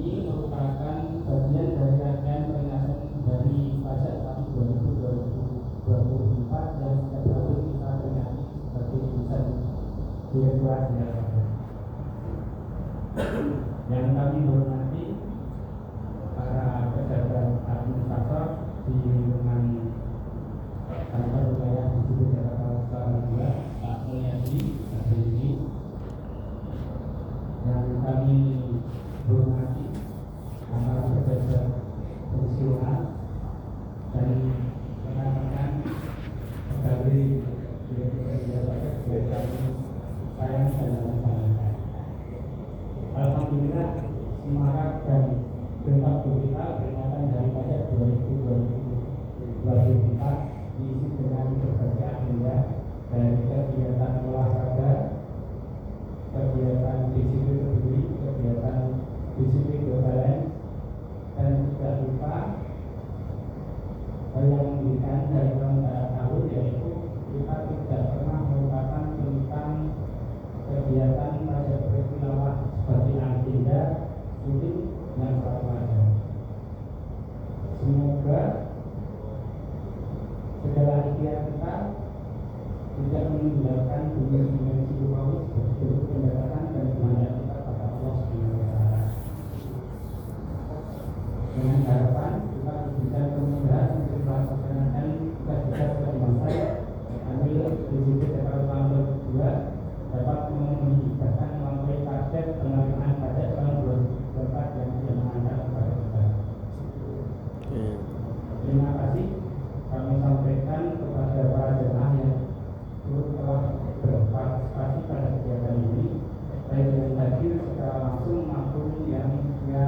ini merupakan bagian dari rangkaian peringatan dari pajak tahun 2024 yang setiap tahun kita peringati sebagai urusan Direktorat Jenderal Pajak. Yang kami hormati para pejabat administrator di lingkungan kantor wilayah Distribusi Jakarta Selatan 2, Pak Mulyadi, Pak Benji, yang kami hormati para pejabat fungsional dan rekan-rekan pegawai Direktorat Jenderal Pajak yang kami sayang dan banggakan. Alhamdulillah, semangat dan tempat kita peringatan dari pajak 2024 diisi dengan berbagai agenda dari kegiatan olahraga, kegiatan disiplin berdiri, kegiatan disiplin berbalance, dan tidak lupa yang memberikan dari tahun, yaitu kita tidak pernah melupakan tentang kegiatan pajak berkilauan seperti agenda sulit yang selalu ada. Semoga segala ikhtiar kita tidak meninggalkan dimensi umawi sebagai pendekatan dan kemandirian kita pada Allah Subhanahu wa Ta'ala. Dengan harapan kita diberikan kemudahan untuk melaksanakan tugas-tugas kebangsaan ambil prinsip Jakarta tahun 2 dapat memenuhi bahkan melampaui target penerimaan pajak tahun 2024 yang diamanahkan kepada kita. Terima kasih kami sampaikan kepada para jemaah yang telah berpartisipasi pada kegiatan ini, baik yang hadir secara langsung maupun yang via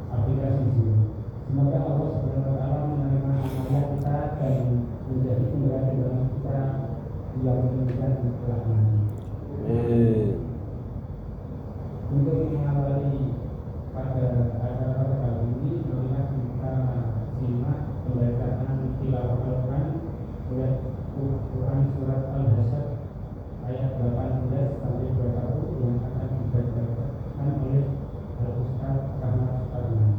aplikasi Zoom. Semoga Allah Subhanahu wa Ta'ala menerima amal kita dan menjadi penggerak kita yang menunjukkan kebaikan. Untuk mengawali pada acara kali ini, marilah kita simak pembacaan tilawah Al-Quran oleh Quran surat Al-Hasyr ayat 18 sampai 21 yang akan dibacakan oleh Al-Ustaz Ahmad Suparman.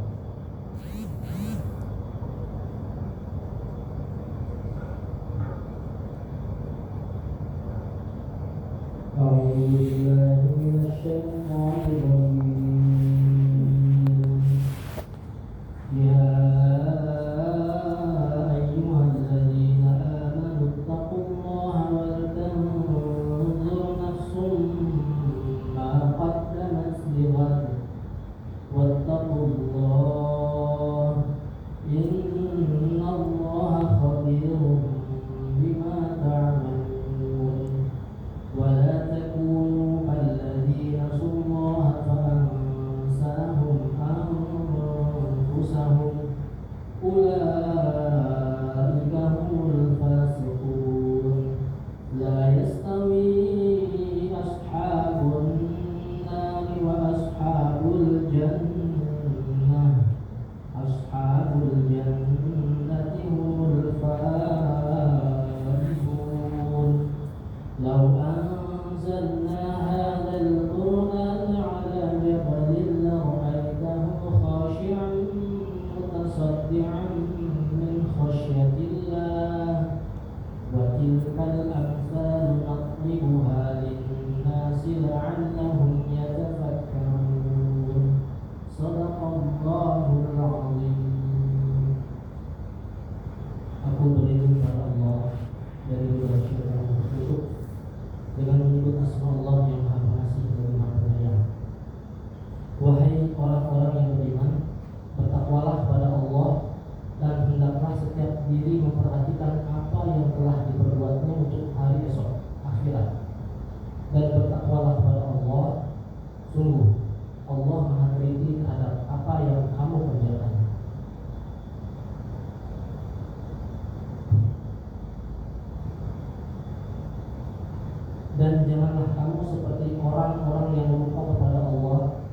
Dan janganlah kamu seperti orang-orang yang lupa kepada Allah,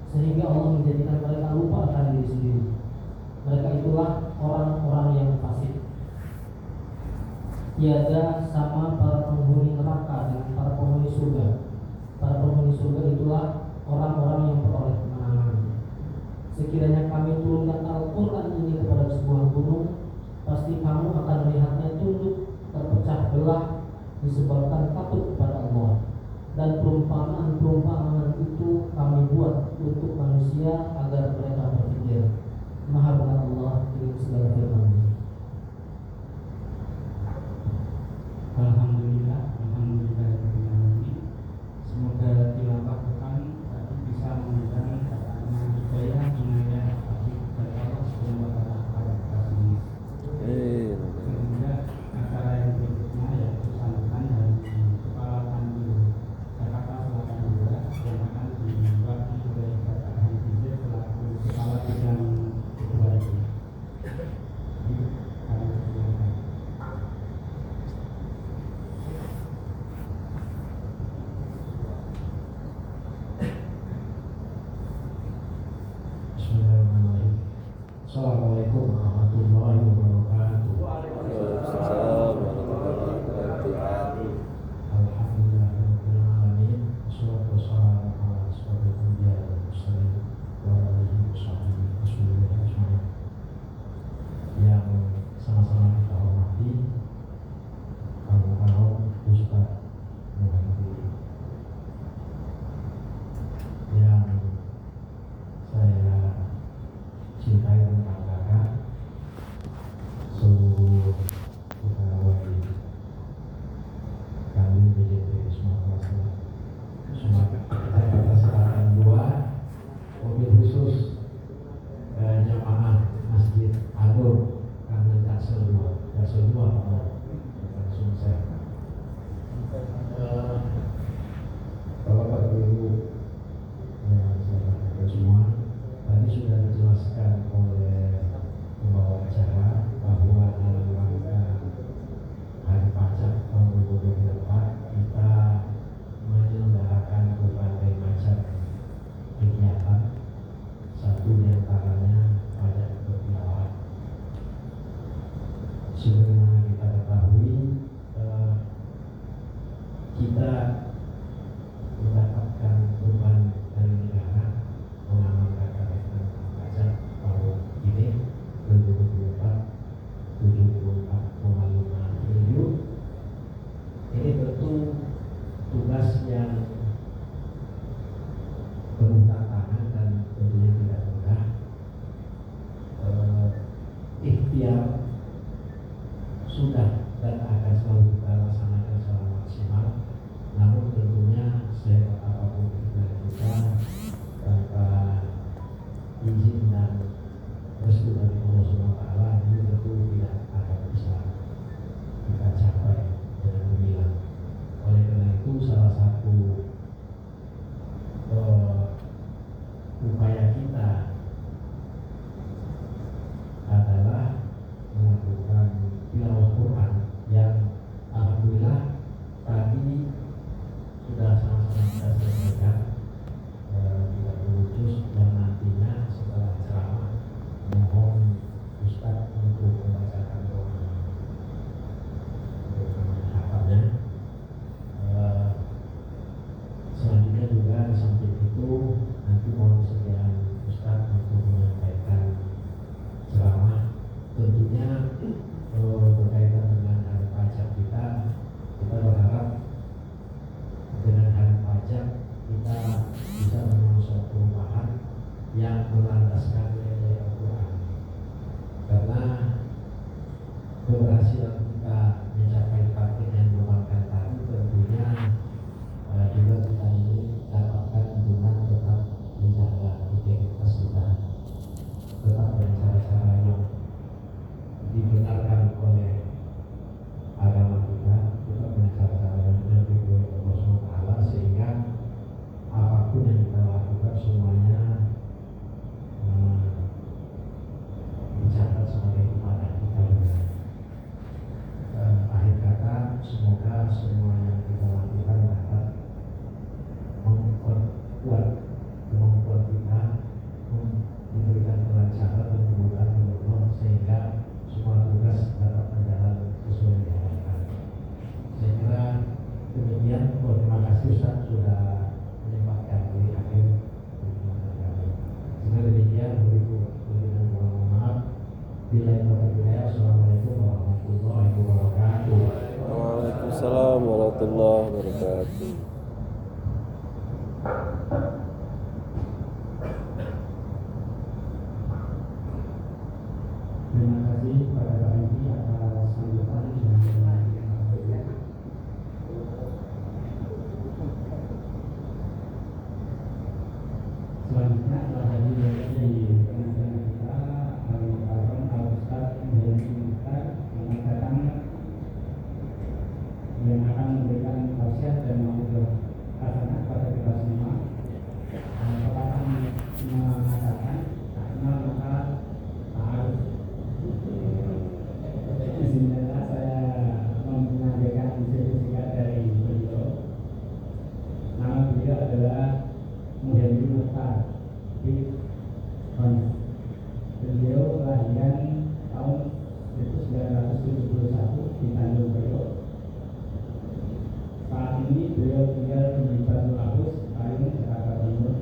sehingga Allah menjadikan mereka lupa akan diri sendiri. Mereka itulah orang-orang yang fasik. Tiada sama para penghuni neraka dengan para penghuni surga. Para penghuni surga itulah orang-orang yang beroleh kemenangan. sekiranya kami turunkan Al-Quran ini kepada sebuah gunung, pasti kamu akan melihatnya tunduk terpecah belah disebabkan takut kepada Allah. Dan perumpamaan-perumpamaan itu kami buat untuk manusia agar mereka berpikir. Maha benar Allah dengan segala firman-Nya. Alhamdulillah, alhamdulillah. Semoga tilawah Quran tadi bisa memberikan katanya hidayah, inayah, taufik dari Allah Subhanahu wa taala kepada kita semua. Sehingga acara yang berikutnya yaitu sambutan dari Kepala Tanjung Jakarta Selatan juga yang akan diwakili oleh Bapak Hadi selaku Kepala Bidang kedua ini. Kami persilakan. Bismillahirrahmanirrahim. Assalamualaikum warahmatullahi wabarakatuh. Waalaikumsalam warahmatullahi wabarakatuh. Alhamdulillahirabbil alamin. Wassalatu wassalamu ala asyrofil anbiya'i wal mursalin wa ala alihi washabihi ajmain. Yang sama-sama kita hormati kaum Ustaz Muhammad yang saya cintai dan banggakan, seluruh pegawai kami BJT Jakarta Selatan 2, mobil khusus jamaah Masjid Adur Kangen Jaksel 2, langsung saya. Bapak Ibu yang saya hormati semua, tadi sudah dijelaskan oleh pembawa acara bahwa dalam rangka Hari Pajak tahun 2024 kita menyelenggarakan berbagai macam kegiatan. Satu di antaranya pajak bertilawah. Sebagaimana kita ketahui, kita mendapatkan beban dari negara mengamankan kenaikan pajak tahun ini 2024 74,5 triliun. Ini tentu tugas yang penuh tantangan dan tentunya tidak mudah. Ikhtiar sudah dan akan selalu kita laksanakan secara maksimal. Namun tentunya sehebat apapun ikhtiar kita, tanpa izin dan restu dari Allah Subhanahu wa taala, ini tentu tidak akan bisa kita capai dengan gemilang. Oleh karena itu, salah satu Waalaikumsalam warahmatullahi wabarakatuh. Terima kasih kepada Pak Edi atas sambutan yang baik. Selanjutnya adalah hadir dari pengacara kita, Al-Ustaz Muhammad Mukhtar yang akan memberikan tausiah dan mengucapkan hasanah kepada kita semua. Bapak akan mengatakan maka harus izinkanlah saya menyampaikan singkat dari beliau. Nama beliau adalah Muhammad Mukhtar. Beliau kelahiran tahun 1971 di Tanjung Priok. Saat ini beliau tinggal di Batu Abus, Payung, Jakarta Timur.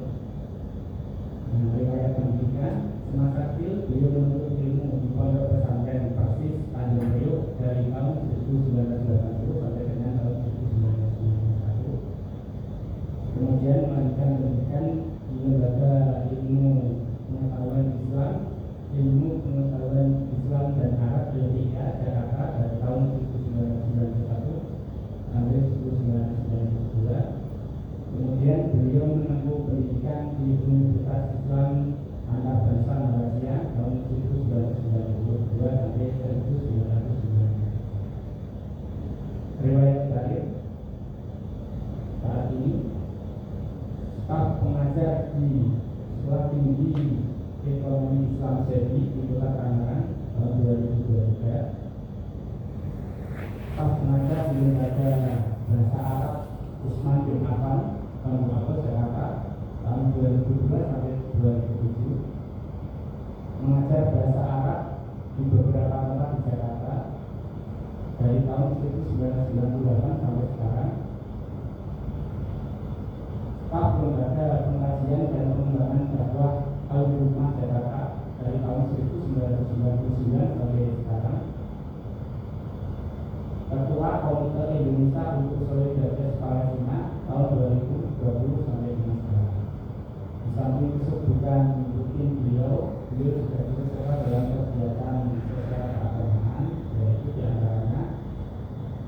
Riwayat pendidikan, semasa kecil beliau menuntut ilmu di Pondok Pesantren Persis Tanjung Priok dari tahun 1980 sampai dengan tahun 1991. Kemudian melanjutkan pendidikan di Lembaga Ilmu Pengetahuan Islam, Ilmu Pengetahuan Islam dan Arab LIA Jakarta dari tahun 1991 sampai 1992. Kemudian beliau menempuh pendidikan di Universitas Islam Antarabangsa Malaysia tahun 1992 sampai 1993. Riwayat terakhir, saat ini staf pengajar di Sekolah Tinggi Ekonomi Islam Sebi di Kota Tangerang tahun 2023. Staf pengajar di Lembaga Bahasa Arab Usman bin Affan tahun Jakarta tahun 2002 sampai 2007. Mengajar bahasa Arab di beberapa tempat di Jakarta dari tahun 1998 sampai sekarang. Staf Lembaga Pengajian dan Pengembangan Dakwah Al-Rumah Jakarta dari tahun 1999 sampai sekarang. Ketua Komite Indonesia untuk Solidaritas Palestina tahun 2020 sampai dengan sekarang. Di samping kesibukan rutin beliau juga ikut serta dalam kegiatan sosial keagamaan, yaitu diantaranya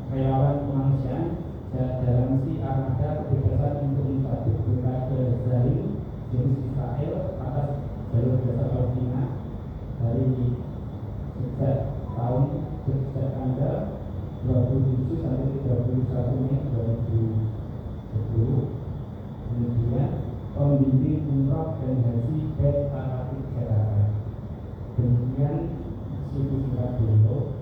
relawan kemanusiaan dalam misi Armada Kebebasan untuk Mencapai Blokade Zalim jenis Israel atas jalur Gaza Palestina dari sejak tanggal 27 sampai 31 Mei 2010. Kemudian pembimbing umroh dan haji Bait Al-Atiq Jakarta. Demikian situs surat beliau.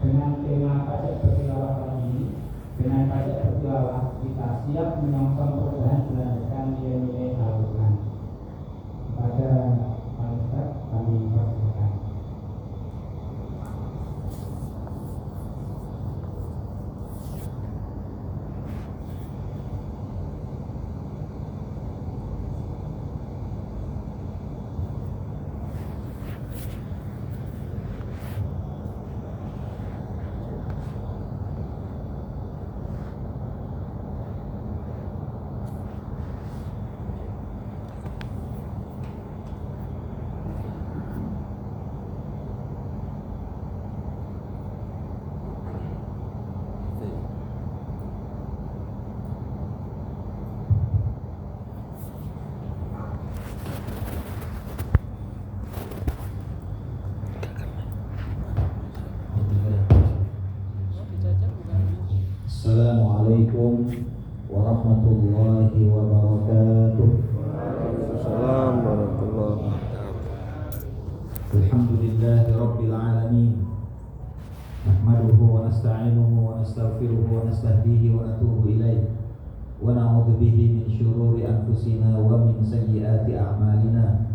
Dengan tema pajak bertilawah kali ini, dengan pajak bertilawah kita siap menyongsong perubahan berdasarkan nilai-nilai Al-Quran. Kepada Pak Ustaz kami persilakan. Assalamualaikum warahmatullahi wabarakatuh. Waalaikumsalam warahmatullahi wabarakatuh. Alhamdulillahi rabbil alamin. Nahmaduhu wa nasta'inuhu wa nastaghfiruhu wa nastahdihi wa natubu ilaih. Wa na'udzu bihi min syururi anfusina wa min sayyiati a'malina.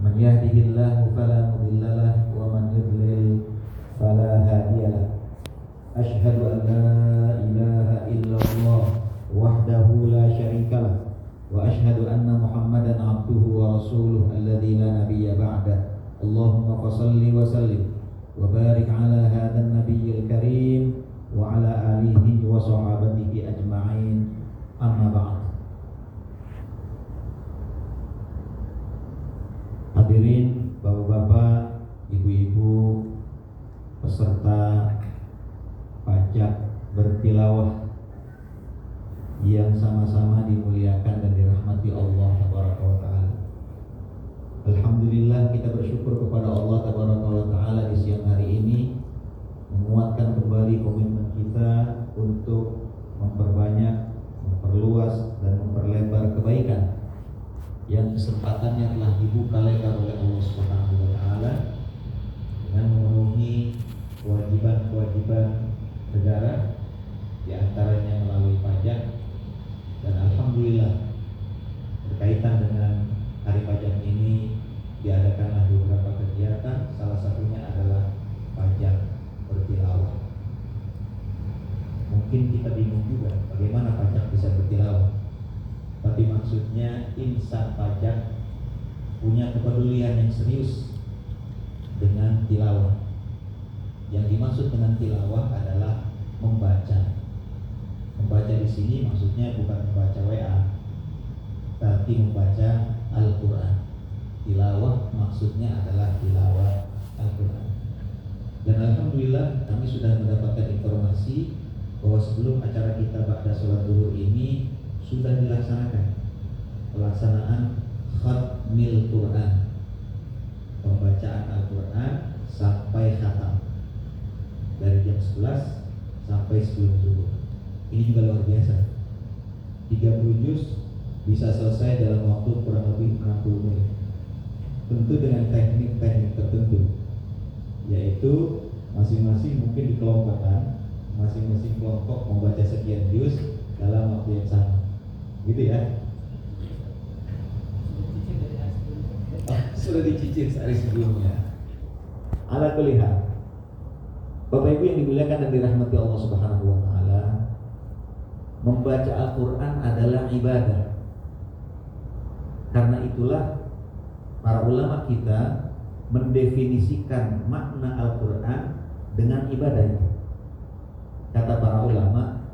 Man yahdihillahu fala mudilla lahu wa man yudlil fala hadiya lahu. Ashhadu an la ilaha illallah wahdahu la syarika lah wa ashhadu anna Muhammadan abduhu wa rasuluh alladzi la nabiyya ba'dah. Allahumma fashalli wa sallim wa barik ala hadzal nabiyil karim wa ala alihi wa sahbihi ajma'in. Amma ba'd. Hadirin bapak-bapak, ibu-ibu, peserta pajak bertilawah yang sama-sama dimuliakan dan dirahmati Allah Tabaraka wa Ta'ala. Alhamdulillah, kita bersyukur kepada Allah Tabaraka wa Ta'ala di siang hari ini menguatkan kembali komitmen kita untuk memperbanyak, memperluas dan memperlebar kebaikan yang kesempatannya telah dibuka lebar oleh Allah Subhanahu wa Ta'ala dengan memenuhi kewajiban-kewajiban negara, di antaranya melalui pajak. Dan alhamdulillah, berkaitan dengan hari pajak ini diadakanlah beberapa kegiatan, salah satunya adalah pajak bertilawah. Mungkin kita bingung juga bagaimana pajak bisa bertilawah, tapi maksudnya insan pajak punya kepedulian yang serius dengan tilawah. Yang dimaksud dengan tilawah adalah membaca. Membaca di sini maksudnya bukan membaca WA, tapi membaca Al-Quran. Tilawah maksudnya adalah tilawah Al-Quran. Dan alhamdulillah kami sudah mendapatkan informasi bahwa sebelum acara kita ba'da sholat zuhur ini sudah dilaksanakan pelaksanaan khatmil Quran, pembacaan Al-Quran sampai khatam dari jam 11 sampai sebelum zuhur. Ini juga luar biasa. 30 juz bisa selesai dalam waktu kurang lebih 60 menit. Tentu dengan teknik-teknik tertentu, yaitu masing-masing mungkin dikelompokkan, masing-masing kelompok membaca sekian juz dalam waktu yang sama. Gitu ya. Sudah dicicil sehari sebelumnya. Ala kulli hal, Bapak Ibu yang dimuliakan dan dirahmati Allah Subhanahu wa Ta'ala, membaca Al-Quran adalah ibadah. Karena itulah para ulama kita mendefinisikan makna Al-Quran dengan ibadah itu. Kata para ulama,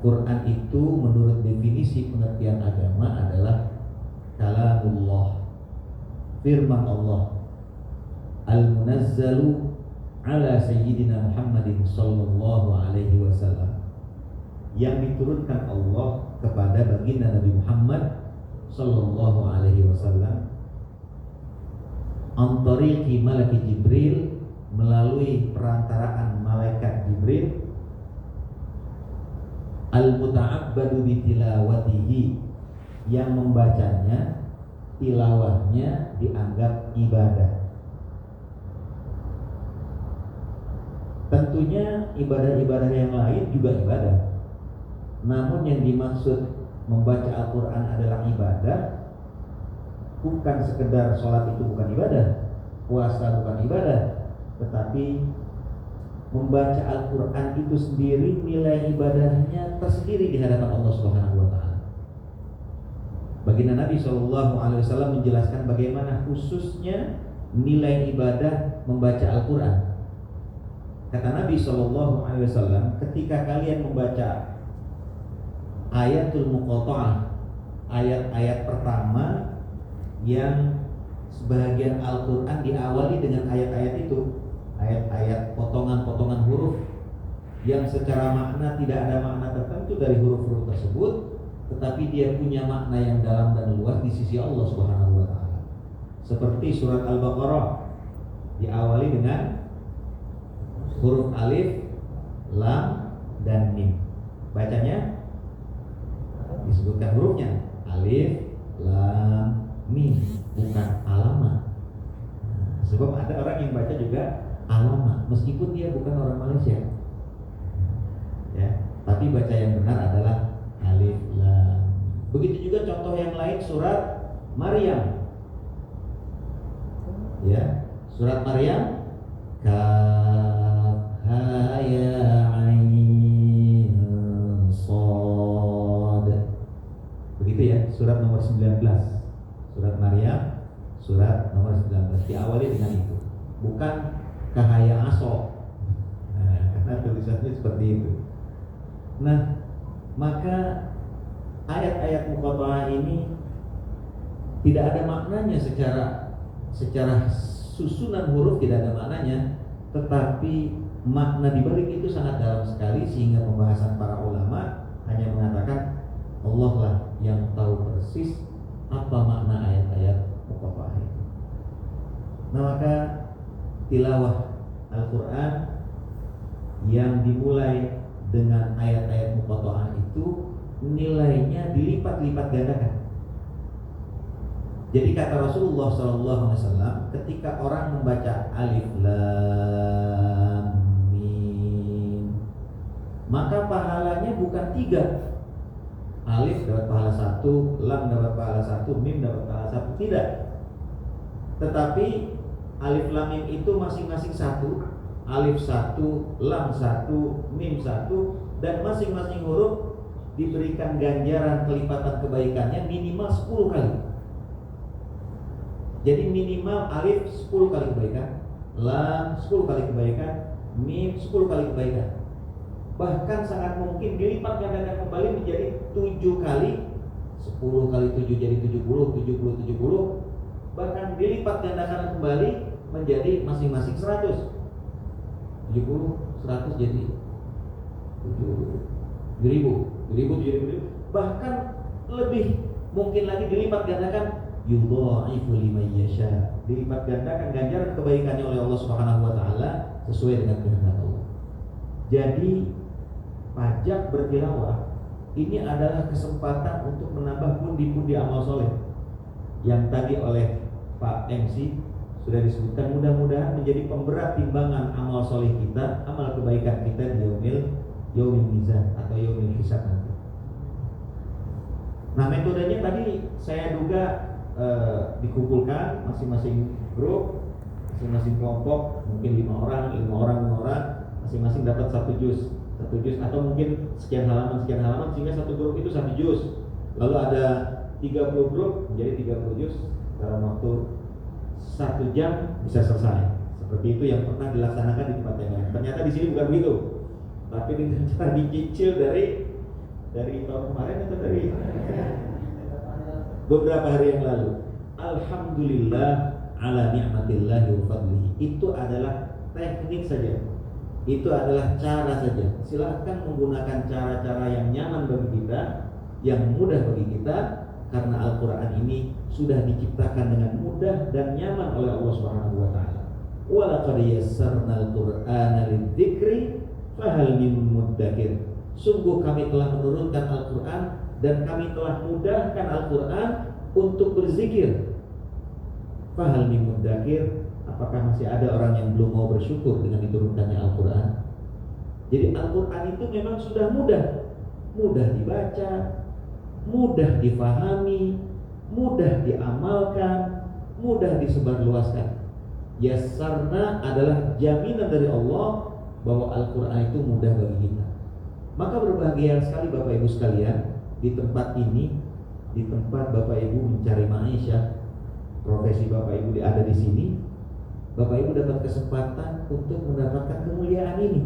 Quran itu menurut definisi pengertian agama adalah kalamullah, firman Allah, al-munazzalu ala sayyidina Muhammadin sallallahu alaihi wasallam, yang diturunkan Allah kepada baginda Nabi Muhammad sallallahu alaihi wasallam an tariqi malaki Jibril, melalui perantaraan malaikat Jibril, al-muta'abbadu bitilawatihi, yang membacanya, tilawahnya dianggap ibadah. Tentunya ibadah-ibadah yang lain juga ibadah. Namun yang dimaksud membaca Al-Quran adalah ibadah, bukan sekedar sholat itu bukan ibadah, puasa bukan ibadah, tetapi membaca Al-Quran itu sendiri nilai ibadahnya tersendiri di hadapan Allah Subhanahu wa Ta'ala. Baginda Nabi SAW menjelaskan bagaimana khususnya nilai ibadah membaca Al-Quran. Kata Nabi SAW, ketika kalian membaca ayatul muqatta'ah, ayat-ayat pertama yang sebagian Al-Quran diawali dengan ayat-ayat itu, ayat-ayat potongan-potongan huruf yang secara makna tidak ada makna tertentu dari huruf-huruf tersebut, tetapi dia punya makna yang dalam dan luas di sisi Allah Subhanahu wa Ta'ala. Seperti surat Al-Baqarah diawali dengan huruf alif, lam, dan mim. Bacanya disebutkan hurufnya alif, lam, mim, bukan alamat. Sebab ada orang yang baca juga alamat meskipun dia bukan orang Malaysia, ya, tapi baca yang benar adalah alif, lam. Begitu juga contoh yang lain, surat Maryam, ya, surat Maryam, kaf ha ya ain sad, begitu ya, surat nomor 19, surat Maryam surat nomor 19 diawali dengan itu, bukan Kahaya Aso. Nah, karena tulisannya seperti itu. Nah, maka ayat-ayat muqatta'ah ini tidak ada maknanya secara susunan huruf, tidak ada maknanya, tetapi makna di balik itu sangat dalam sekali, sehingga pembahasan para ulama hanya mengatakan Allah lah yang tahu persis apa makna ayat-ayat muqatta'ah itu. Nah, maka tilawah Al-Quran yang dimulai dengan ayat-ayat muqatta'ah itu nilainya dilipat-lipat gandakan. Jadi kata Rasulullah SAW, ketika orang membaca alif lam mim, maka pahalanya bukan 3. Alif dapat pahala 1, lam dapat pahala 1, mim dapat pahala 1, tidak. Tetapi alif lam mim itu masing-masing 1, alif 1, lam 1, mim 1, dan masing-masing huruf diberikan ganjaran kelipatan kebaikannya minimal 10 kali. Jadi minimal alif 10 kali kebaikan, lam 10 kali kebaikan, mim 10 kali kebaikan. Bahkan sangat mungkin dilipat gandakan kembali menjadi 7 kali, 10 kali 7 jadi 70, 70, 70. Bahkan dilipat gandakan kembali menjadi masing-masing 100. 70, 100 jadi 7.000, 7.000. Bahkan lebih mungkin lagi dilipat gandakan, yudha'ifu liman yasha, dilipat gandakan ganjaran kebaikannya oleh Allah Subhanahu wa taala sesuai dengan kehendak Allah. Jadi pajak bertilawah ini adalah kesempatan untuk menambah pundi-pundi amal soleh yang tadi oleh Pak MC sudah disebutkan. Mudah-mudahan menjadi pemberat timbangan amal soleh kita, amal kebaikan kita di yaumil mizan atau yaumil hisab nanti. Nah, metodenya tadi saya duga dikumpulkan masing-masing grup, masing-masing kelompok, mungkin 5 orang, masing-masing dapat 1 juz, atau mungkin sekian halaman, sehingga satu grup itu 1 juz. Lalu ada 30 grup menjadi 30 juz dalam waktu 1 jam bisa selesai. Seperti itu yang pernah dilaksanakan di tempat yang lain. Ternyata di sini bukan begitu, tapi dengan cara dicicil dari tahun kemarin atau dari beberapa hari yang lalu. Alhamdulillah ala ni'matillahi wa fadlihi. Itu adalah teknik saja, itu adalah cara saja. Silahkan menggunakan cara-cara yang nyaman bagi kita, yang mudah bagi kita, karena Al-Quran ini sudah diciptakan dengan mudah dan nyaman oleh Allah Subhanahu wa taala. Wa laqad yassarnal Qur'ana lidzikri fahal min muddakir. Sungguh kami telah menurunkan Al-Quran dan kami telah mudahkan Al-Quran untuk berzikir. Fahal min muddakir, apakah masih ada orang yang belum mau bersyukur dengan diturunkannya Al-Quran? Jadi Al-Quran itu memang sudah mudah dibaca, mudah difahami, mudah diamalkan, mudah disebarluaskan. Yassarna adalah jaminan dari Allah bahwa Al-Quran itu mudah bagi kita. Maka berbahagia sekali Bapak Ibu sekalian, di tempat ini, di tempat Bapak Ibu mencari maisha, profesi Bapak Ibu ada di sini, Bapak Ibu dapat kesempatan untuk mendapatkan kemuliaan ini.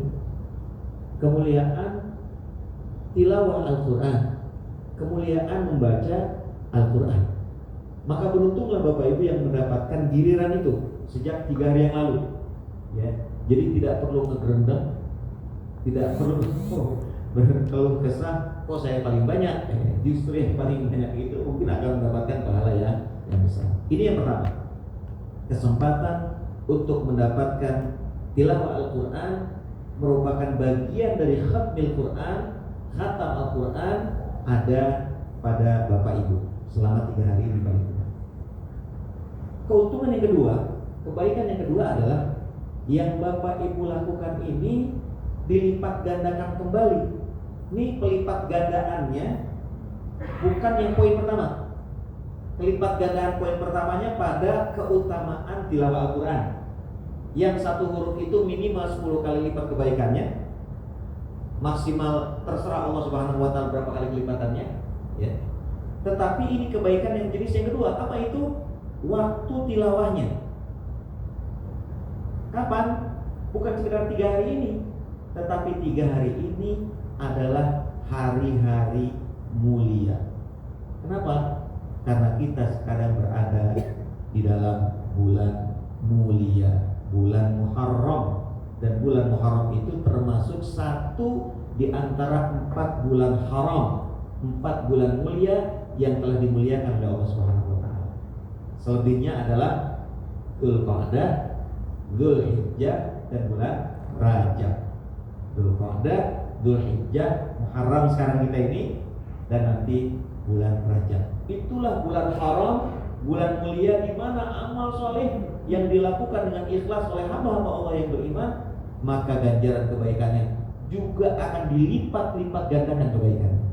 Kemuliaan tilawah Al-Quran, kemuliaan membaca Al-Quran. Maka beruntunglah Bapak Ibu yang mendapatkan giliran itu sejak 3 hari yang lalu, ya. Jadi tidak perlu ngegerendeng, tidak perlu berkeluh kesah, kok saya paling banyak. Justru yang paling banyak itu mungkin akan mendapatkan pahala yang besar. Ini yang pertama, kesempatan untuk mendapatkan tilawah Al-Quran merupakan bagian dari khatmil Quran, khatam Al-Quran ada pada Bapak Ibu selama 3 hari di paling benar. Keuntungan yang kedua, kebaikan yang kedua adalah yang Bapak Ibu lakukan ini dilipat gandakan kembali. Ini pelipat gandaannya bukan yang poin pertama. Pelipat gandaan poin pertamanya pada keutamaan tilawah Al-Quran. Yang 1 huruf itu minimal 10 kali lipat kebaikannya, maksimal terserah Allah Subhanahu wa taala berapa kali kelipatannya, ya. Tetapi ini kebaikan yang jenis yang kedua. Apa itu? waktu tilawahnya. Kapan? Bukan sekedar 3 hari ini, tetapi 3 hari ini adalah hari-hari mulia. Kenapa? Karena kita sekarang berada di dalam bulan mulia, bulan Muharram. Dan bulan Muharram itu termasuk satu di antara 4 bulan haram, 4 bulan mulia yang telah dimuliakan oleh Allah Subhanahu wa taala. Selebihnya adalah Dzulqa'dah, Dzulhijjah, dan bulan Rajab. Dzulqa'dah, Dzulhijjah, Muharram sekarang kita ini, dan nanti bulan Rajab. Itulah bulan haram, bulan mulia di mana amal soleh yang dilakukan dengan ikhlas oleh hamba-hamba Allah yang beriman, maka ganjaran kebaikannya juga akan dilipat-lipat gandakan kebaikannya.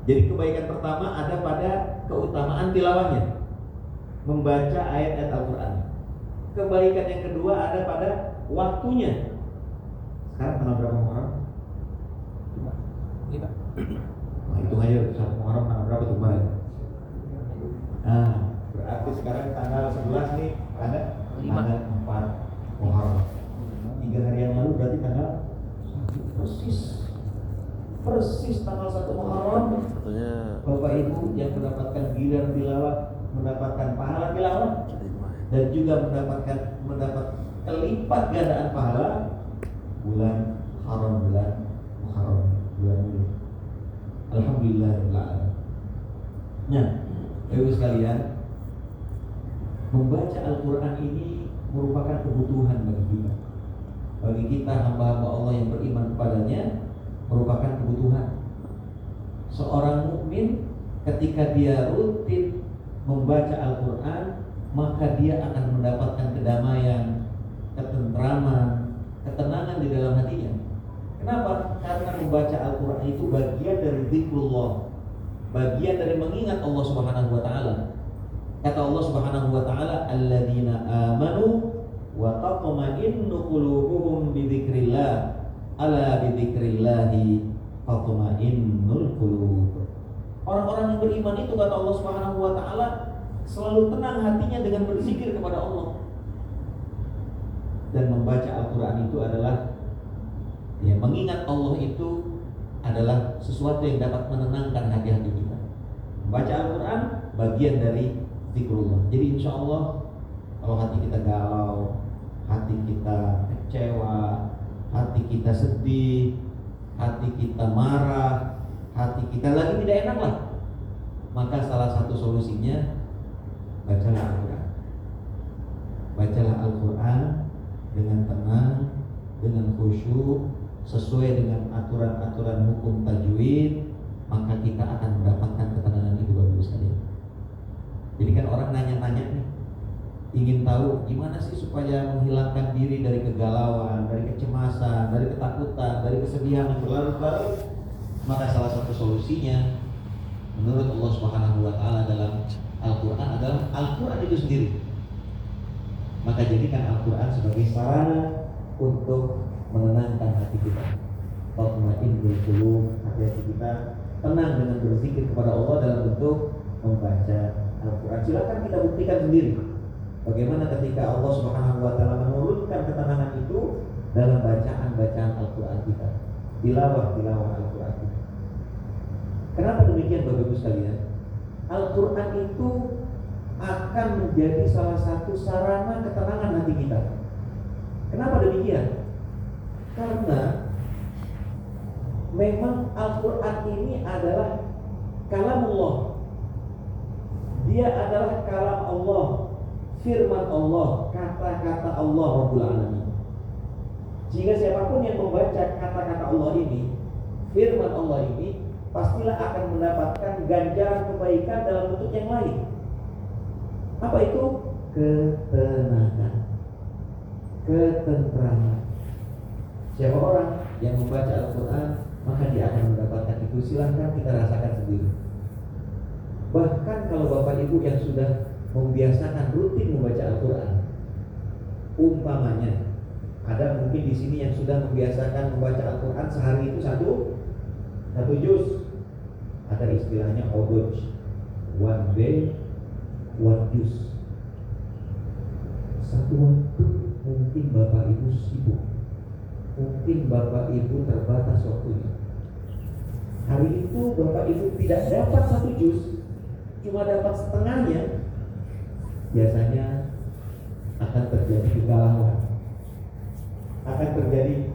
Jadi kebaikan pertama ada pada keutamaan tilawahnya, membaca ayat-ayat Al-Quran. Kebaikan yang kedua ada pada waktunya. Sekarang tanggal berapa Muharram? 5. Nah, hitung aja 1 Muharram tanggal berapa tuh kemarin? Nah, berarti sekarang tanggal 11 nih ada 4 Muharram. 3 hari yang lalu berarti tanggal persis tanggal 1 Muharram. Bapak Ibu yang mendapatkan giliran tilawah, mendapatkan pahala tilawah, dan juga mendapat kelipat gandaan pahala bulan haram, bulan Muharram, bulan ini. Alhamdulillah. Nah, Ibu sekalian, membaca Al-Quran ini merupakan kebutuhan bagi kita. Bagi kita hamba-hamba Allah yang beriman kepadanya, merupakan kebutuhan. Seorang mukmin ketika dia rutin membaca Al-Quran, maka dia akan mendapatkan kedamaian, ketentraman, ketenangan di dalam hatinya. Kenapa? Karena membaca Al-Quran itu bagian dari zikrullah, bagian dari mengingat Allah Subhanahu wa taala. Kata Allah Subhanahu wa taala, "Alladzina amanu wa tatma'innu qulubuhum bi dzikrillah. Ala bi dzikrillahi tatma'innul qulub." Orang-orang yang beriman itu, kata Allah Subhanahu wa taala, selalu tenang hatinya dengan berzikir kepada Allah. Dan membaca Al-Quran itu adalah mengingat Allah itu adalah sesuatu yang dapat menenangkan hati-hati kita. Membaca Al-Quran bagian dari zikrullah. Jadi insya Allah kalau hati kita galau, hati kita kecewa, hati kita sedih, hati kita marah, hati kita lagi tidak enak lah, maka salah satu solusinya bacalah Al-Quran. Bacalah Al-Quran dengan tenang, dengan khusyuk, sesuai dengan aturan-aturan hukum tajwid, maka kita akan mendapatkan ketenangan itu, Bapak-Ibu sekalian. Jadi kan orang nanya-nanya nih, ingin tahu gimana sih supaya menghilangkan diri dari kegalauan, dari kecemasan, dari ketakutan, dari kesedihan yang berlarut-larut. Maka salah satu solusinya menurut Allah Subhanahu wa taala dalam Al-Qur'an adalah Al-Qur'an itu sendiri. Maka jadikan Al-Qur'an sebagai sarana untuk menenangkan hati kita. Tatma'innul qulub, hati kita tenang dengan berzikir kepada Allah dalam bentuk membaca Al-Quran. Silakan kita buktikan sendiri bagaimana ketika Allah Subhanahu wa taala menurunkan ketenangan itu dalam bacaan Al-Quran kita, tilawah Al-Quran kita. Kenapa demikian, Bapak-Ibu sekalian? Al-Quran itu akan menjadi salah satu sarana ketenangan hati kita. Kenapa demikian? Karena memang Al-Quran ini adalah kalamullah. Dia adalah kalam Allah, firman Allah, kata-kata Allah Rabbul Alamin. Sehingga siapapun yang membaca kata-kata Allah ini, firman Allah ini, pastilah akan mendapatkan ganjaran kebaikan dalam bentuk yang lain. Apa itu? Ketenangan, ketentraman. Siapa orang yang membaca Al-Quran, maka dia akan mendapatkan itu. Silahkan kita rasakan sendiri. Bahkan kalau Bapak Ibu yang sudah membiasakan rutin membaca Al-Quran, umpamanya ada mungkin di sini yang sudah membiasakan membaca Al-Quran sehari itu satu juz. Ada istilahnya odoj, one day one juz. Satu waktu mungkin Bapak Ibu sibuk, mungkin Bapak Ibu terbatas waktunya. Hari itu Bapak Ibu tidak dapat satu juz, cuma dapat setengahnya. Biasanya akan terjadi kegalauan, akan terjadi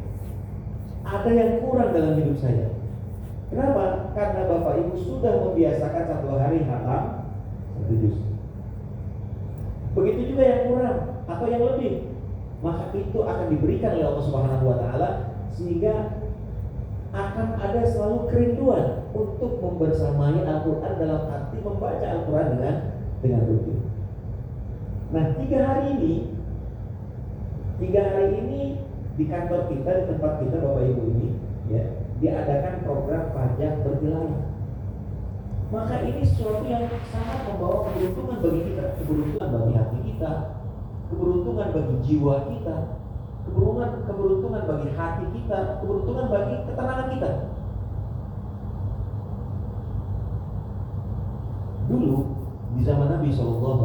ada yang kurang dalam hidup saya. Kenapa? Karena Bapak Ibu sudah membiasakan satu hari hatam satu juz. Begitu juga yang kurang atau yang lebih, maka itu akan diberikan oleh Allah Subhanahu wa taala, sehingga akan ada selalu kerinduan untuk membersamai Al-Qur'an dalam arti membaca Al-Qur'an dengan rutin. Nah, 3 hari ini di kantor kita, di tempat kita Bapak Ibu ini, ya, diadakan program pajak bertilawah. Maka ini sesuatu yang sangat membawa keberuntungan bagi kita, keberuntungan bagi hati kita, keberuntungan bagi jiwa kita, keberuntungan bagi hati kita, keberuntungan bagi ketenangan kita. Dulu di zaman Nabi SAW,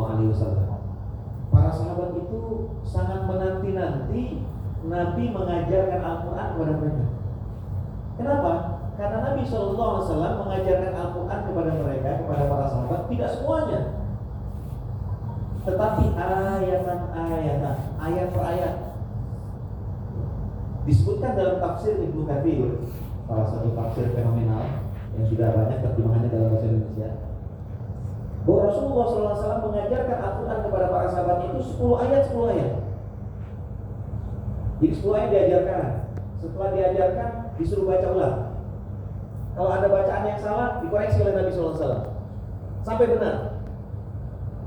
para sahabat itu sangat menanti-nanti Nabi mengajarkan Al-Quran kepada mereka. Kenapa? Karena Nabi SAW mengajarkan Al-Quran kepada mereka, kepada para sahabat, tidak semuanya, tetapi ayat-ayat, ayat per ayat. Disebutkan dalam tafsir Ibnu Katsir, salah satu tafsir fenomenal yang sudah banyak terjemahannya dalam bahasa Indonesia, bahwa Rasulullah SAW mengajarkan Al-Quran kepada para sahabat itu 10 ayat. Jadi 10 ayat diajarkan. Setelah diajarkan, disuruh baca ulang. Kalau ada bacaan yang salah, dikoreksi oleh Nabi SAW sampai benar.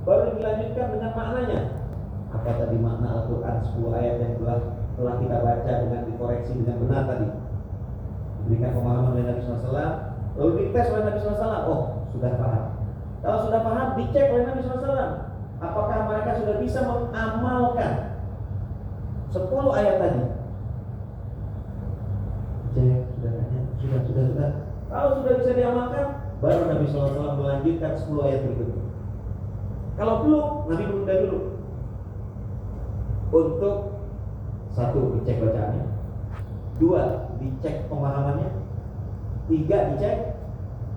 Baru dilanjutkan dengan maknanya. Apa tadi makna Al-Quran 10 ayat yang telah kita baca dengan dikoreksi dengan benar tadi? Diberikan pemahaman oleh Nabi SAW, lalu dites oleh Nabi SAW. Oh, sudah paham. Kalau sudah paham, dicek oleh Nabi SAW. Apakah mereka sudah bisa mengamalkan 10 ayat tadi? Cek, sudah. Kalau sudah bisa diamalkan, baru Nabi SAW melanjutkan 10 ayat berikutnya. Kalau belum, Nabi menunda dulu untuk 1, dicek bacaannya, 2, dicek pemahamannya, 3, dicek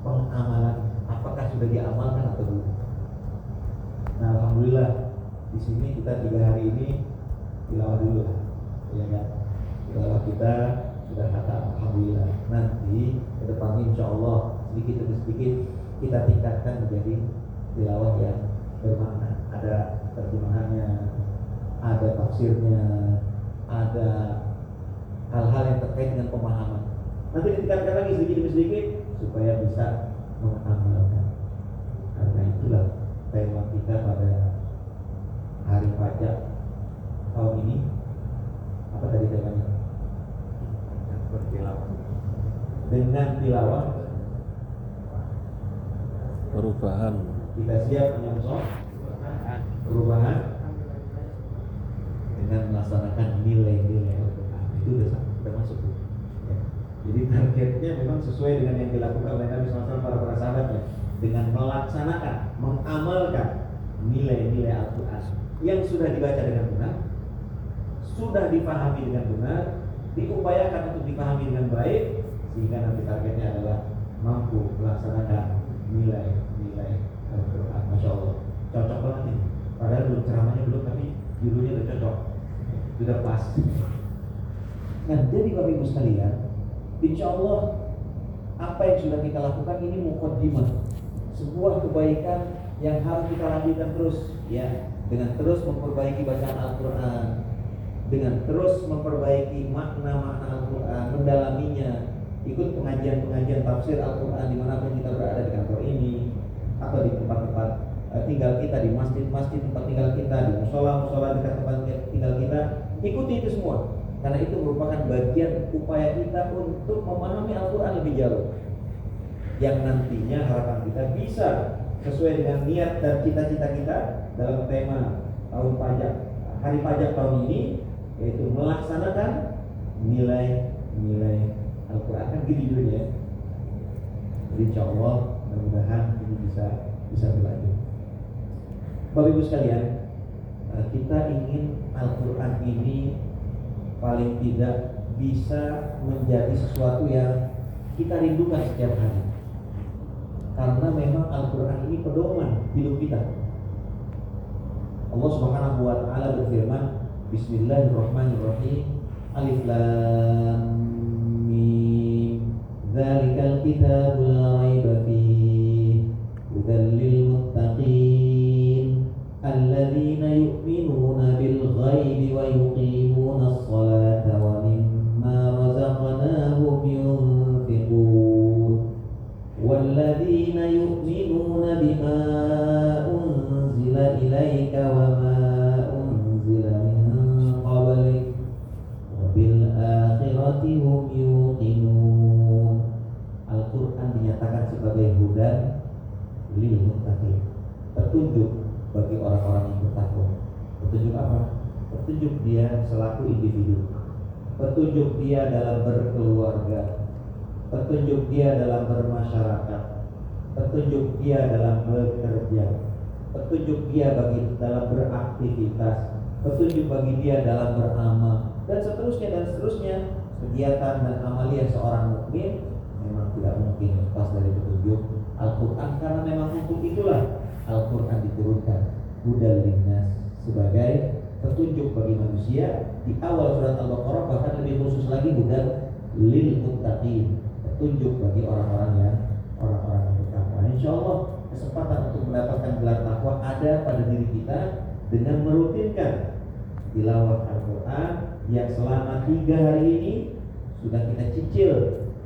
pengamalan. Apakah sudah diamalkan atau belum? Nah, alhamdulillah di sini kita 3 hari ini tilawah dulu, ya kan? Tilawah kita sudah khatam, alhamdulillah. Nanti ke depannya insya Allah sedikit demi sedikit kita tingkatkan menjadi tilawah yang bermakna. Ada terjemahannya, ada tafsirnya, ada hal-hal yang terkait dengan pemahaman. Nanti ditingkatkan lagi sedikit demi sedikit supaya bisa mengamalkan. Karena itulah tema kita pada hari pajak tahun ini. Apa tadi temanya? Bertilawah. Dengan tilawah Perubahan. kita siap menyongsong perubahan dengan melaksanakan nilai-nilai Al-Quran. Itu sudah masuk. Ya. Jadi targetnya memang sesuai dengan yang dilakukan oleh Nabi SAW para sahabatnya, dengan melaksanakan, mengamalkan nilai-nilai Al-Quran yang sudah dibaca dengan benar, sudah dipahami dengan benar, diupayakan untuk dipahami dengan baik, sehingga nanti targetnya adalah mampu melaksanakan nilai-nilai Al-Quran. Masya Allah, cocok banget nih. Padahal belum ceramahnya belum, tapi judulnya udah cocok, sudah pas. Nah, jadi Bapak Ibu sekalian, insya Allah apa yang sudah kita lakukan ini muqaddimah, sebuah kebaikan yang harus kita lanjutkan terus, ya, dengan terus memperbaiki bacaan Al-Quran, dengan terus memperbaiki makna-makna Al-Quran, mendalaminya, ikut pengajian-pengajian tafsir Al-Quran dimanapun kita berada, di kantor ini atau di tempat-tempat tinggal kita, di masjid-masjid tempat tinggal kita, di musola-musola dekat tempat tinggal kita. Ikuti itu semua, karena itu merupakan bagian upaya kita untuk memahami Al-Quran lebih jauh, yang nantinya harapan kita bisa sesuai dengan niat dan cita-cita kita dalam tema tahun pajak, hari pajak tahun ini, yaitu melaksanakan nilai-nilai Al-Quran. Kan gini judulnya. Jadi insya Allah mudah-mudahan ini bisa berlanjut. Bapak Ibu sekalian, kita ingin Al-Quran ini paling tidak bisa menjadi sesuatu yang kita rindukan setiap hari. Karena memang Al-Quran ini pedoman hidup kita. Allah Subhanahu wa Ta'ala berfirman, Bismillahirrahmanirrahim, Alif Lam Mim, Dzalikal kitabul la raiba fihi, hudan lil muttaqin, alladzina yu'minuna bil ghaibi wa yuqimuna as-salata wa mimma razaqnahum yunfiqun, walladzina yu'minuna bima unzila ilaika wa ma unzila min qablik wa bil akhirati hum yuqinun. Al-Quran dinyatakan sebagai hudan lil muttaqin, petunjuk bagi orang-orang yang bertakwa. Petunjuk apa? Petunjuk dia selaku individu, petunjuk dia dalam berkeluarga, petunjuk dia dalam bermasyarakat, petunjuk dia dalam bekerja, petunjuk dia bagi dalam beraktivitas, petunjuk bagi dia dalam beramal, dan seterusnya. Kegiatan dan amalia seorang mukmin memang tidak mungkin lepas dari petunjuk Al-Quran, karena memang untuk itulah Al-Quran diturunkan, hudal linnas, sebagai petunjuk bagi manusia. Di awal surat Al-Baqarah bahkan lebih khusus lagi, hudal lil muttaqin, petunjuk bagi orang-orang yang bertakwa. Insyaallah kesempatan untuk mendapatkan gelar takwa ada pada diri kita dengan merutinkan tilawah Al-Quran yang selama 3 hari ini sudah kita cicil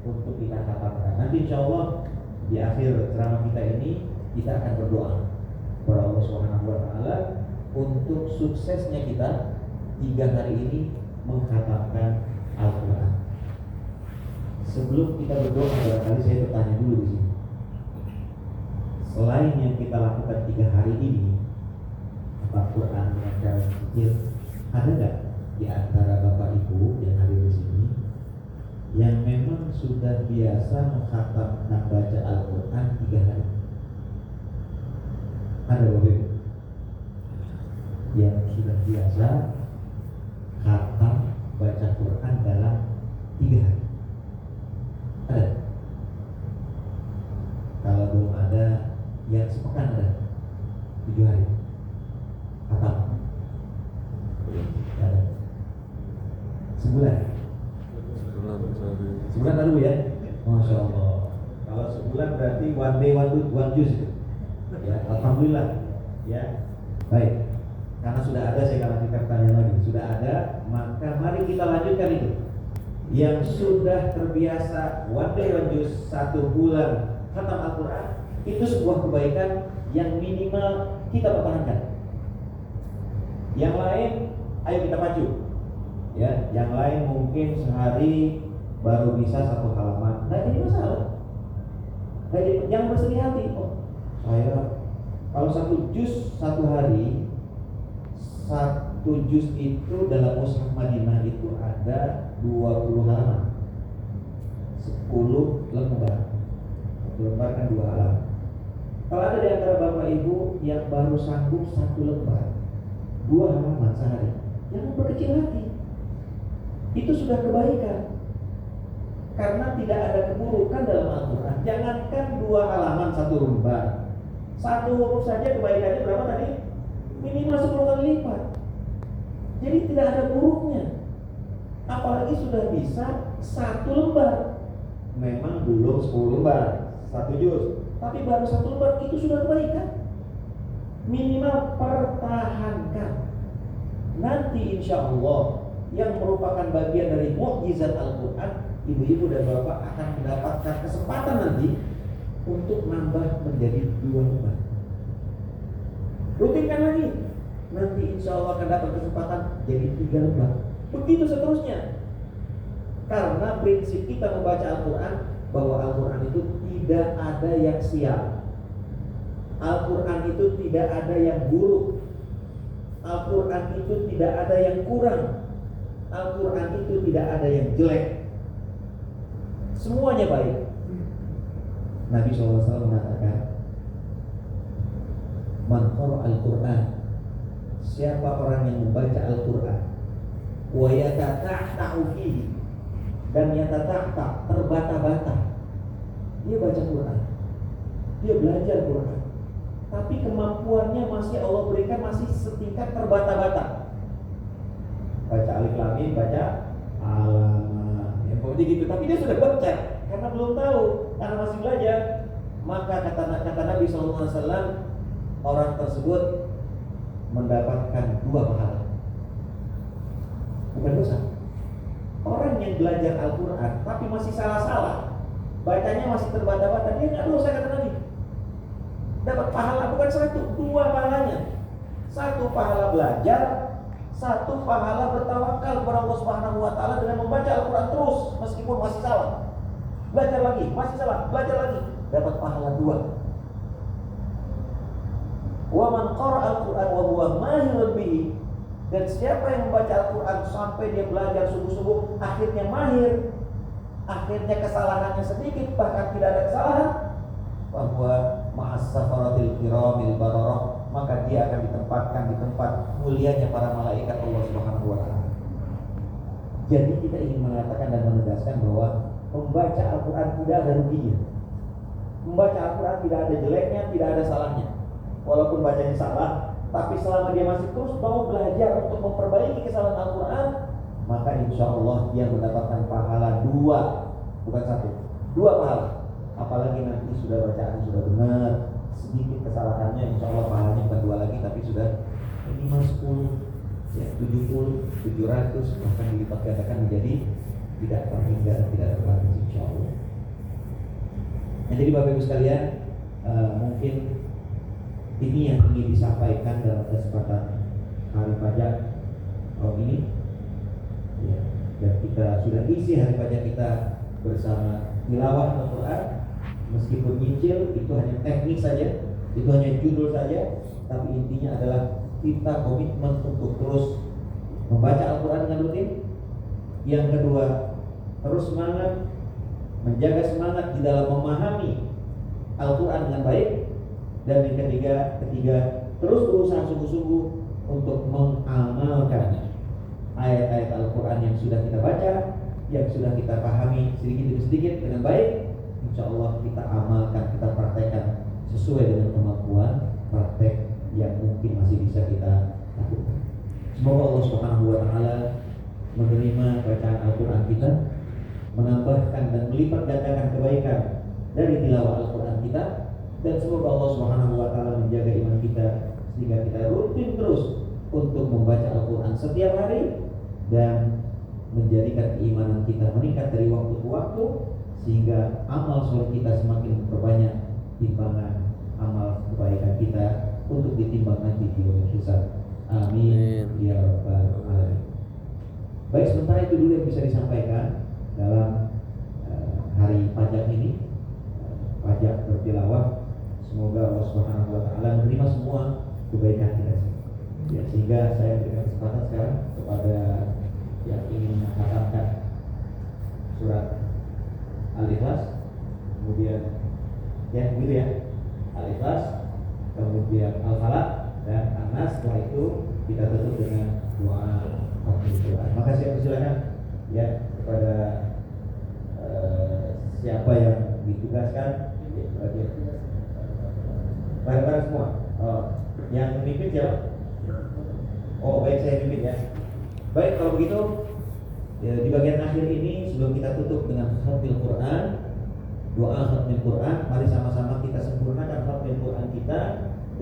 untuk kita katakan. Nanti insyaallah di akhir ceramah kita ini kita akan berdoa kepada Allah Subhanahu wa Ta'ala untuk suksesnya kita 3 hari ini mengkhatamkan Al-Quran. Sebelum kita berdoa, barangkali saya bertanya dulu di sini. Selain yang kita lakukan 3 hari ini, Al-Quran dengan cara cicil, ada nggak di antara Bapak Ibu yang hadir di sini yang memang sudah biasa mengkhatamkan baca Al-Quran 3 hari? Ada Bapak Ibu yang sudah biasa khatam baca Quran dalam 3 hari? Ada? Kalau belum ada, yang sepekan ada 7 hari khatam? Ada? Sebulan? Sebulan lalu ya? Masya Allah. Kalau sebulan berarti one day one juice itu. Ya, alhamdulillah. Ya, baik. Karena sudah ada, saya akan lanjutkan pertanyaan lagi. Sudah ada, maka mari kita lanjutkan itu. Yang sudah terbiasa one day one juice 1 bulan khatam Al-Quran, itu sebuah kebaikan yang minimal kita pertahankan. Yang lain, ayo kita pacu. Ya, yang lain mungkin sehari baru bisa 1 halaman. Nggak jadi masalah. Nggak jadi, jangan bersedih hati. Oh, saya kalau 1 juz 1 hari, 1 juz itu dalam mushaf Madinah itu ada 20 halaman, 10 lembar. 1 lembar kan 2 halaman. Kalau ada di antara Bapak Ibu yang baru sanggup 1 lembar, 2 halaman sehari, jangan berkecil hati. Itu sudah kebaikan. Karena tidak ada keburukan dalam Al-Quran. Jangankan 2 halaman 1 lembar, 1 huruf saja kebaikannya berapa tadi? Minimal 10 kali lipat. Jadi tidak ada buruknya. Apalagi sudah bisa 1 lembar. Memang belum 10 lembar 1 juz, tapi baru 1 lembar, itu sudah kebaikan. Minimal pertahankan. Nanti insya Allah yang merupakan bagian dari mukjizat Al-Quran, ibu-ibu dan bapak akan mendapatkan kesempatan nanti untuk nambah menjadi 2 lembar. Rutinkan lagi, nanti insya Allah akan dapat kesempatan jadi 3 lembar. Begitu seterusnya. Karena prinsip kita membaca Al-Quran, bahwa Al-Quran itu tidak ada yang sial. Al-Quran itu tidak ada yang buruk. Al-Quran itu tidak ada yang kurang. Al-Quran itu tidak ada yang jelek. Semuanya baik. Nabi SAW mengatakan, Man qara al-Qur'an, siapa orang yang membaca Al-Qur'an, wa yatata'ta'u fihi, dan yatata'ta' terbata-bata. Dia baca Quran, dia belajar Quran, tapi kemampuannya masih Allah berikan masih setingkat terbata-bata. Baca alif lam mim, baca alamah, ya pokoknya gitu. Tapi dia sudah baca karena belum tahu, karena masih belajar. Maka kata Nabi SAW, orang tersebut mendapatkan 2 pahala, bukan dosa. Orang yang belajar Al-Quran tapi masih salah-salah, bacanya masih terbata-bata, dia nggak dosa kata Nabi. Dapat pahala bukan 1, 2 pahalanya. 1 pahala belajar, 1 pahala bertawakal kepada Allah Subhanahu wa taala dengan membaca Al-Qur'an terus meskipun masih salah. Belajar lagi, masih salah, belajar lagi, dapat pahala 2. Wa man qara'a al-Qur'an wa huwa mahirun bihi, dan siapa yang membaca Al-Qur'an sampai dia belajar sungguh-sungguh, akhirnya mahir, akhirnya kesalahannya sedikit, bahkan tidak ada kesalahan, bahwa ma'as safaratil kiramil bararah, maka dia akan ditempatkan di tempat mulianya para malaikat Allah Subhanahu wa taala. Jadi kita ingin mengatakan dan menegaskan bahwa membaca Al-Quran tidak ada ruginya. Membaca Al-Quran tidak ada jeleknya, tidak ada salahnya. Walaupun bacanya salah, tapi selama dia masih terus mau belajar untuk memperbaiki kesalahan Al-Quran, maka insya Allah dia mendapatkan pahala 2, bukan 1, 2 pahala. Apalagi nanti sudah bacaan sudah benar, sedikit kesalahannya, insya Allah pahalanya bukan 2 lagi, tapi sudah minimal 10, ya 70, 700, bahkan dilipat gandakan menjadi tidak terhingga, tidak terbatas, insya Allah. Nah, jadi Bapak Ibu sekalian, mungkin ini yang ingin disampaikan dalam kesempatan hari pajak tahun ini, ya, dan kita sudah isi hari pajak kita bersama tilawah Al-Quran. Meskipun nyicil itu hanya teknik saja, itu hanya judul saja, tapi intinya adalah kita komitmen untuk terus membaca Al-Quran dengan rutin. Yang kedua, terus semangat, menjaga semangat di dalam memahami Al-Quran dengan baik. Dan yang ketiga, terus berusaha sungguh-sungguh untuk mengamalkan ayat-ayat Al-Quran yang sudah kita baca, yang sudah kita pahami sedikit demi sedikit dengan baik. Insya Allah kita amalkan, kita praktekkan sesuai dengan kemampuan praktek yang mungkin masih bisa kita lakukan. Semoga Allah Subhanahu wa taala menerima bacaan Al-Quran kita, menambahkan dan melipat gandakan kebaikan dari tilawah Al-Quran kita, dan semoga Allah Subhanahu wa taala menjaga iman kita sehingga kita rutin terus untuk membaca Al-Quran setiap hari dan menjadikan keimanan kita meningkat dari waktu ke waktu, sehingga amal soleh kita semakin berbanyak timbangan amal kebaikan kita untuk ditimbang nanti di yaumul hisab. Amin ya rabbal alamin. Baik, sementara itu dulu yang bisa disampaikan dalam hari pajak ini, pajak bertilawah. Semoga Allah Subhanahu wa taala menerima semua kebaikan kita. Ya, sehingga saya berikan kesempatan sekarang kepada yang ingin menghatamkan surat Al-Ikhlas, kemudian ya gitu ya, Al-Ikhlas, kemudian Al-Falaq dan An-Nas. Setelah itu kita tutup dengan doa khatimul Quran. Maka saya persilakan ya kepada siapa yang ditugaskan bareng-bareng semua. Yang memimpin siapa? Oh baik, saya pimpin ya. Baik, kalau begitu ya, di bagian akhir ini sebelum kita tutup dengan khatimul Quran, doa khatimul Quran, mari sama-sama kita sempurnakan khatimul Quran kita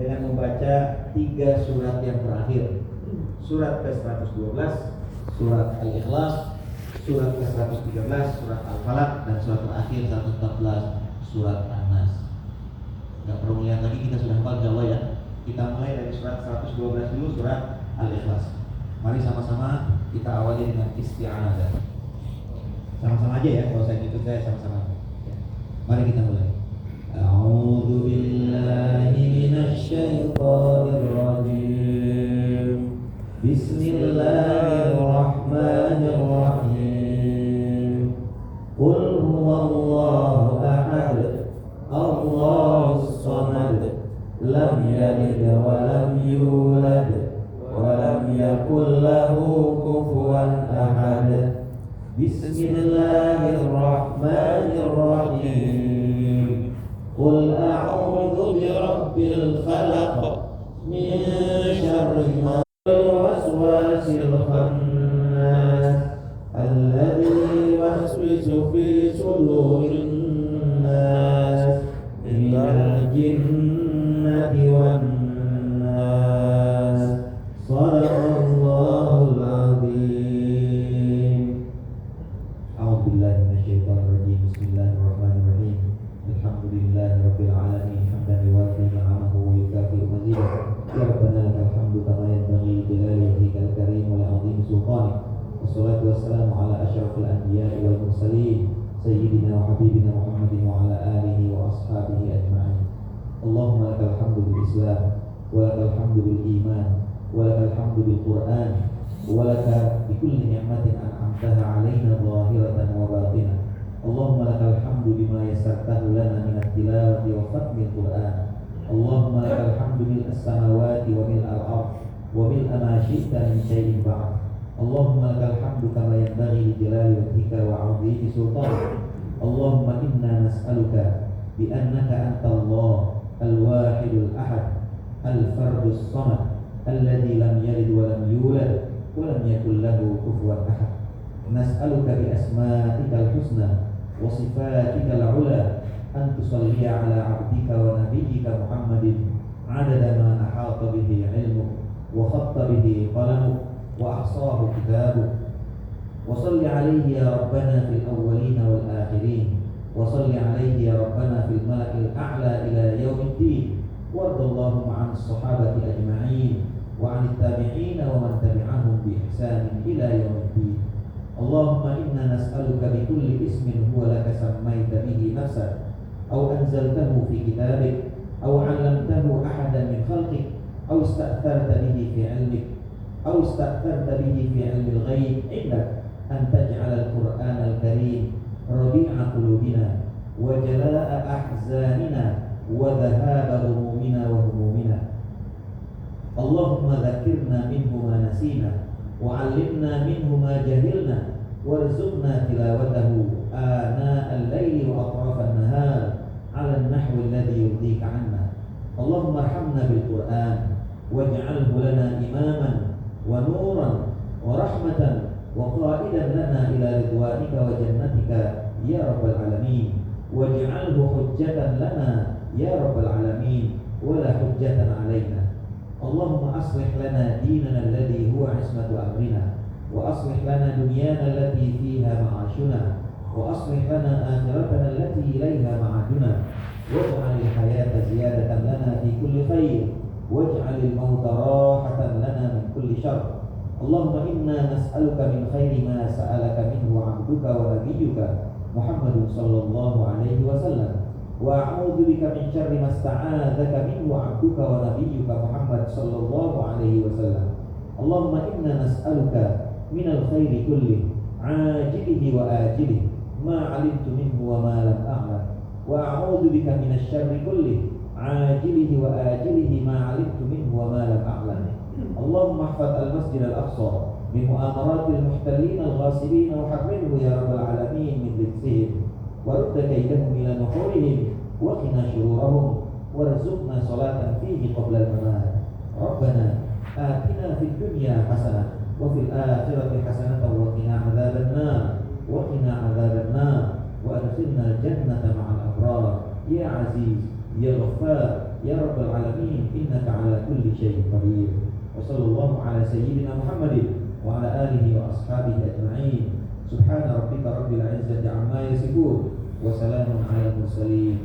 dengan membaca 3 surat yang terakhir. Surat ke-112, surat Al-Ikhlas, surat ke-113, surat Al-Falaq, dan surat terakhir 114, surat An-Nas. Gak perlu melihat lagi, kita sudah hafal insyaallah ya. Kita mulai dari surat 112 dulu, surat Al-Ikhlas. Mari sama-sama kita awali dengan isti'adzah. Sama-sama aja ya, kalau saya ngikut saya sama-sama. Ya. Mari kita mulai. A'udzu billahi minasy syaithanir rajim. Bismillahirrahmanirrahim. Qul huwallahu ahad, Allahus samad, lam يلد ولم يولد ولم يكن له كفوا أحد. بسم الله الرحمن الرحيم. قل أعوذ برب الفلق من شر ما الوسواس الخناس الذي يوسوس في صدور الناس من الجنة والناس. صدق الله العظيم. أعوذ بالله من الشيطان الرجيم. بسم الله الرحمن الرحيم. الحمد لله رب العالمين حمدا يوافي نعمه ويكافئ مزيده. يا ربنا لك الحمد كما ينبغي لجلال وجهك الكريم ولعظيم سلطانك. والصلاة والسلام على أشرف الأنبياء والمرسلين سيدنا وحبيبنا محمد وعلى آله وأصحابه أجمعين. اللهم لك الحمد بالإسلام ولك الحمد بالإيمان ولك الحمد بالقرآن ولك بكل نعمة أنعمتها علينا ظاهرة وباطنة. اللهم لك الحمد بما يسرته لنا من التلاوة وختم القرآن. اللهم لك الحمد ملء السماوات وملء الأرض وملء ما شئت من شيء بعد. اللهم لك الحمد كما ينبغي لجلال وجهك وعظيم سلطانك. اللهم إنا نسألك بأنك أنت الله الواحد الأحد الفرد الصمد الذي لم يلد ولم يولد ولم يكن له كفوا أحد. نسألك بأسمائك الحسنى وصفاتك العلى أن تصلي على عبدك ونبيك محمد عدد ما أحاط به علمك وخط به قلمك وأحصاه كتابك. وصل عليه يا ربنا في الأولين والآخرين. وصل عليه يا ربنا في الملأ الأعلى إلى يوم الدين. وارض اللهم عن الصحابة أجمعين وعن التابعين ومن تبعهم بإحسان إلى يوم الدين. اللهم إنا نسألك بكل اسم هو لك سميت به نفسك أو أنزلته في كتابك أو علمته أحدا من خلقك أو استأثرت به في علمك أو استأثرت به في علم الغيب عندك أن تجعل القرآن الكريم ربيع قلوبنا وجلاء أحزاننا وذهاب غمومنا وهمومنا. اللهم ذكرنا منه ما نسينا وعلمنا منه ما جهلنا وارزقنا تلاوته آناء الليل وأطراف النهار على النحو الذي يرضيك عنا. اللهم ارحمنا بالقرآن واجعله لنا إماما ونورا ورحمة وقائدا لنا إلى رضوانك وجنتك يا رب العالمين. واجعله حجة لنا يا رب العالمين ولا حجة علينا. اللهم أصلح لنا ديننا الذي هو عصمة أمرنا وأصلح لنا دنيانا التي فيها معاشنا وأصلح لنا آخرتنا التي إليها معادنا. واجعل الحياة زيادة لنا في كل خير واجعل الموت راحة لنا من كل شر. اللهم إنا نسألك من خير ما سألك منه عبدك ونبيك محمد صلى الله عليه وسلم وأعوذ بك من شر ما استعاذك منه عبدك ونبيك محمد صلى الله عليه وسلم. اللهم إنا نسألك من الخير كله عاجله وآجله ما علمت منه وما لم أعلم وأعوذ بك من الشر كله عاجله وآجله ما علمت منه وما لم أعلم. اللهم احفظ المسجد الأقصى من مؤامرات المحتلين الغاصبين وحرره يا رب العالمين من رجسهم ورد كيدهم إلى نحورهم وقنا شرورهم وارزقنا صلاة فيه قبل الممات. ربنا آتنا في الدنيا حسنة وفي الآخرة حسنة وقنا عذاب النار وأدخلنا الجنة مع الأبرار يا عزيز يا غفار يا رب العالمين إنك على كل شيء قدير. وصلى الله على سيدنا محمد وعلى آله وأصحابه أجمعين. سبحان ربك رب العزة عما يصفون وسلام على المرسلين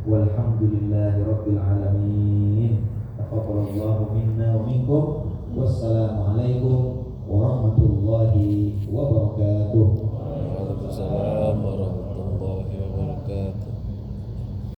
والحمد لله رب العالمين. تقبل الله منا ومنكم والسلام عليكم ورحمة الله وبركاته.